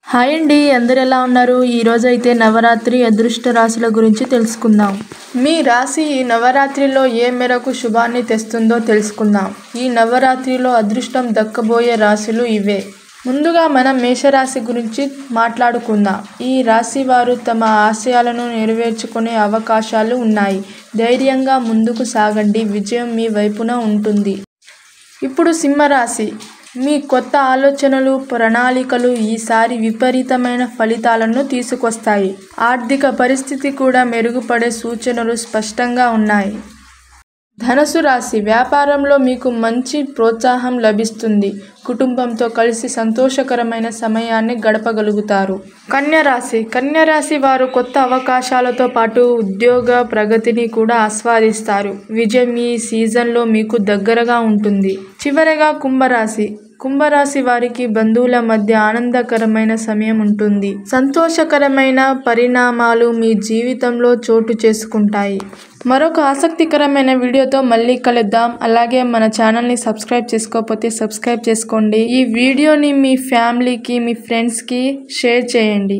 Hi అండి, అందరు ఎలా ఉన్నారు? ఈరోజు అయితే నవరాత్రి అదృష్ట రాశుల గురించి తెలుసుకుందాం. మీ రాశి ఈ నవరాత్రిలో ఏ మేరకు శుభాన్ని తెస్తుందో తెలుసుకుందాం. ఈ నవరాత్రిలో అదృష్టం దక్కబోయే రాశులు ఇవే. ముందుగా మనం మేషరాశి గురించి మాట్లాడుకుందాం. ఈ రాశి వారు తమ ఆశయాలను నెరవేర్చుకునే అవకాశాలు ఉన్నాయి. ధైర్యంగా ముందుకు సాగండి, విజయం మీ వైపున ఉంటుంది. ఇప్పుడు సింహరాశి. మీ కొత్త ఆలోచనలు, ప్రణాళికలు ఈసారి విపరీతమైన ఫలితాలను తీసుకొస్తాయి. ఆర్థిక పరిస్థితి కూడా మెరుగుపడే సూచనలు స్పష్టంగా ఉన్నాయి. ధనుసు రాశి. వ్యాపారంలో మీకు మంచి ప్రోత్సాహం లభిస్తుంది. కుటుంబంతో కలిసి సంతోషకరమైన సమయాన్ని గడపగలుగుతారు. కన్యరాశి వారు కొత్త అవకాశాలతో పాటు ఉద్యోగ ప్రగతిని కూడా ఆస్వాదిస్తారు. విజయం ఈ సీజన్లో మీకు దగ్గరగా ఉంటుంది. చివరగా కుంభరాశి వారికి బంధువుల మధ్య ఆనందకరమైన సమయం ఉంటుంది. సంతోషకరమైన పరిణామాలు మీ జీవితంలో చోటు చేసుకుంటాయి. మరొక ఆసక్తికరమైన వీడియోతో మళ్ళీ కలుద్దాం. అలాగే మన ఛానల్ని సబ్స్క్రైబ్ చేసుకోకపోతే సబ్స్క్రైబ్ చేసుకోండి. ఈ వీడియోని మీ ఫ్యామిలీకి, మీ ఫ్రెండ్స్కి షేర్ చేయండి.